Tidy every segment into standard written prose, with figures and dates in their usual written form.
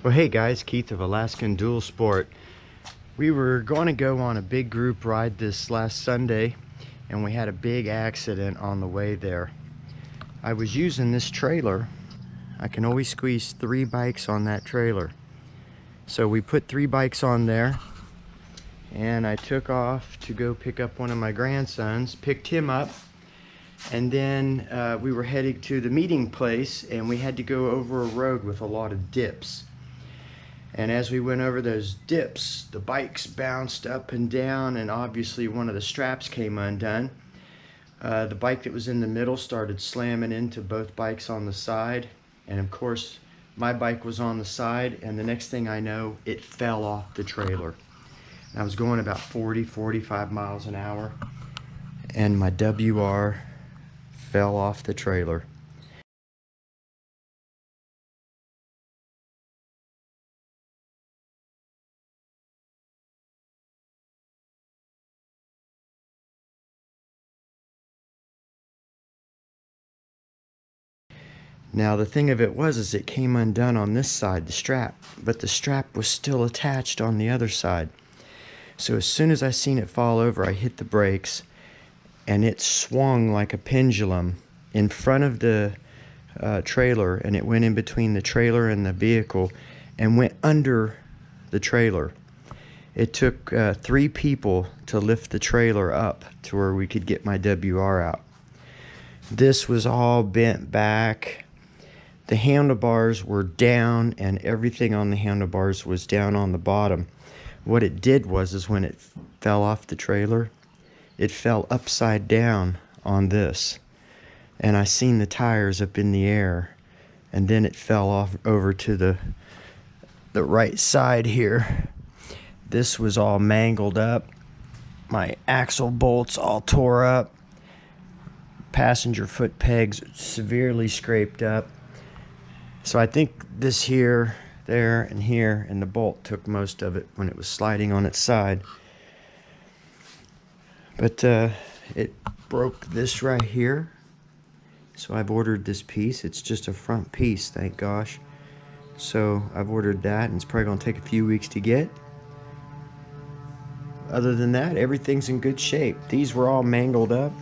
Well, hey guys, Keith of Alaskan Dual Sport. We were going to go on a big group ride this last Sunday, and we had a big accident on the way there. I was using this trailer. I can always squeeze 3 bikes on that trailer. So we put 3 bikes on there, and I took off to go pick up one of my grandsons, picked him up, and then we were heading to the meeting place, and we had to go over a road with a lot of dips. And as we went over those dips, the bikes bounced up and down, and obviously one of the straps came undone. The bike that was in the middle started slamming into both bikes on the side, and of course my bike was on the side, and the next thing I know, it fell off the trailer. I was going about 40-45 miles an hour, and my WR fell off the trailer. Now the thing of it was it came undone on this side, the strap, but the strap was still attached on the other side. So as soon as I seen it fall over, I hit the brakes, and it swung like a pendulum in front of the trailer, and it went in between the trailer and the vehicle and went under the trailer. It took 3 people to lift the trailer up to where we could get my WR out. This was all bent back. The handlebars were down, and everything on the handlebars was down on the bottom. What it did was when it fell off the trailer, it fell upside down on this. And I seen the tires up in the air, and then it fell off over to the right side here. This was all mangled up. My axle bolts all tore up. Passenger foot pegs severely scraped up. So I think this here, there, and here, and the bolt took most of it when it was sliding on its side. But it broke this right here. So I've ordered this piece. It's just a front piece, thank gosh. So I've ordered that, and it's probably going to take a few weeks to get. Other than that, everything's in good shape. These were all mangled up.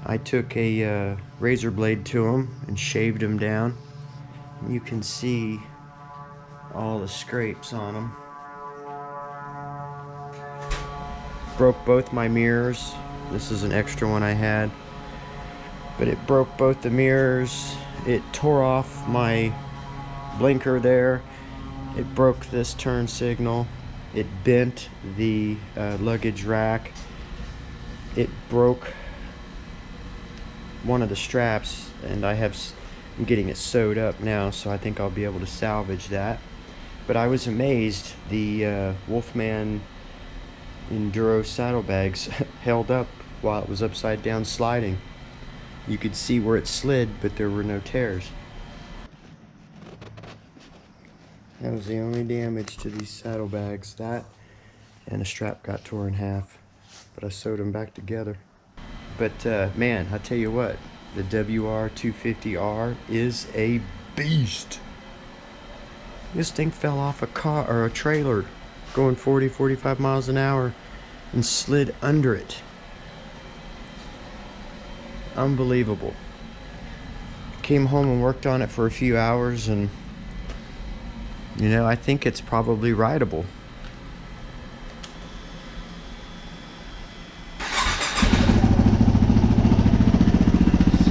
I took a razor blade to them and shaved them down. You can see all the scrapes on them. Broke both my mirrors. This is an extra one I had. But it broke both the mirrors. It tore off my blinker there. It broke this turn signal. It bent the luggage rack. It broke one of the straps, and I'm getting it sewed up now, so I think I'll be able to salvage that. But I was amazed. The Wolfman Enduro saddlebags held up while it was upside down sliding. You could see where it slid, but there were no tears. That was the only damage to these saddlebags. That and a strap got torn in half, but I sewed them back together. But man, I tell you what, the WR250r is a beast. This thing fell off a car or a trailer going 40-45 miles an hour and slid under it. Unbelievable. Came home and worked on it for a few hours, and you know, I think it's probably rideable.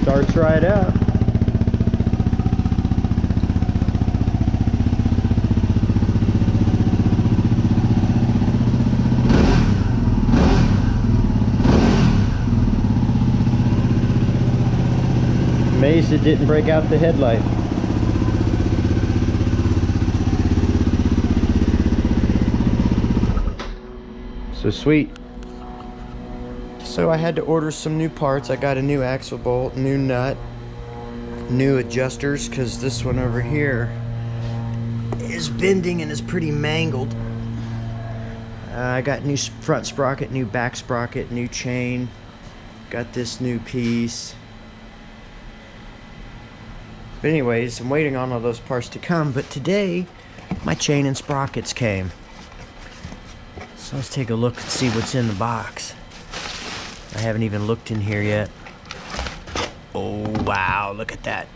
Starts right up. Amazed it didn't break out the headlight. So sweet. So I had to order some new parts. I got a new axle bolt, new nut, new adjusters, because this one over here is bending and is pretty mangled. I got new front sprocket, new back sprocket, new chain. Got this new piece. But anyways, I'm waiting on all those parts to come. But today, my chain and sprockets came. So let's take a look and see what's in the box. I haven't even looked in here yet. Oh wow, look at that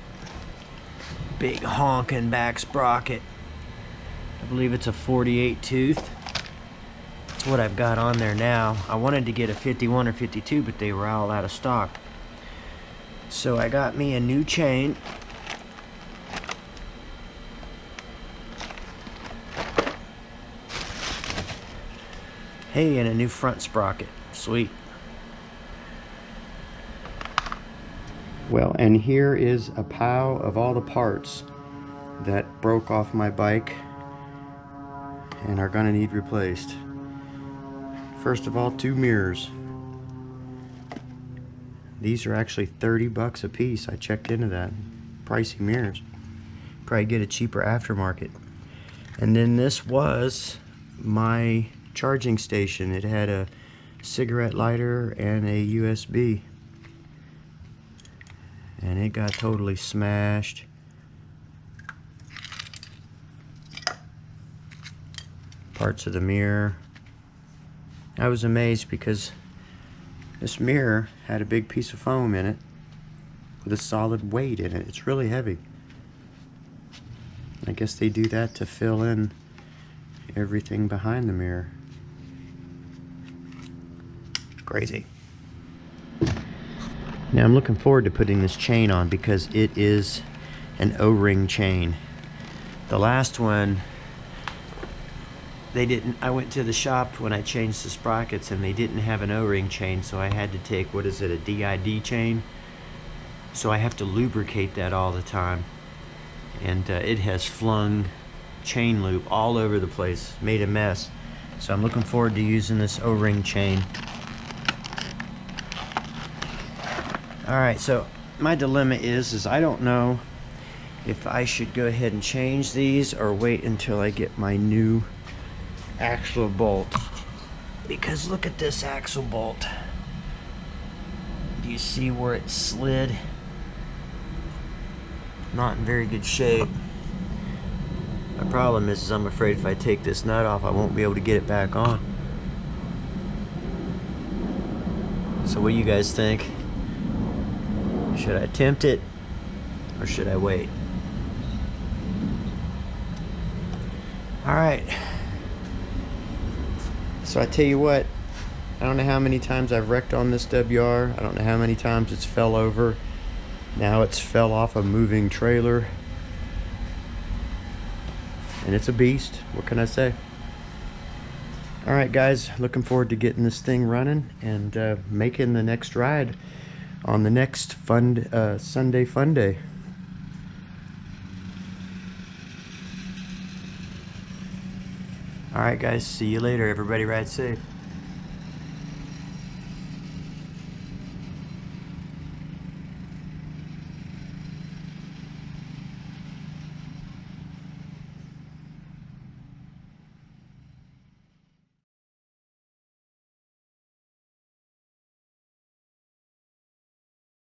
big honking back sprocket. I believe it's a 48 tooth. That's what I've got on there now. I wanted to get a 51 or 52, but they were all out of stock. So I got me a new chain. Hey, and a new front sprocket. Sweet. Well, and here is a pile of all the parts that broke off my bike and are gonna need replaced. First of all, 2 mirrors. These are actually 30 bucks a piece. I checked into that. Pricey mirrors. Probably get a cheaper aftermarket. And then this was my charging station. It had a cigarette lighter and a USB. And it got totally smashed. Parts of the mirror. I was amazed because this mirror had a big piece of foam in it with a solid weight in it. It's really heavy. I guess they do that to fill in everything behind the mirror. Crazy. Now I'm looking forward to putting this chain on because it is an O-ring chain. The last one, they didn't. I went to the shop when I changed the sprockets and they didn't have an O-ring chain, so I had to take, what is it, a DID chain? So I have to lubricate that all the time. And it has flung chain loop all over the place, made a mess. So I'm looking forward to using this O-ring chain. Alright, so my dilemma is I don't know if I should go ahead and change these or wait until I get my new axle bolt. Because look at this axle bolt. Do you see where it slid? Not in very good shape. My problem is I'm afraid if I take this nut off, I won't be able to get it back on. So what do you guys think? Should I attempt it or should I wait? Alright. So I tell you what, I don't know how many times I've wrecked on this WR. I don't know how many times it's fell over. Now it's fell off a moving trailer. And it's a beast. What can I say? Alright guys, looking forward to getting this thing running and making the next ride on the next Sunday Funday. Alright guys, see you later. Everybody ride safe.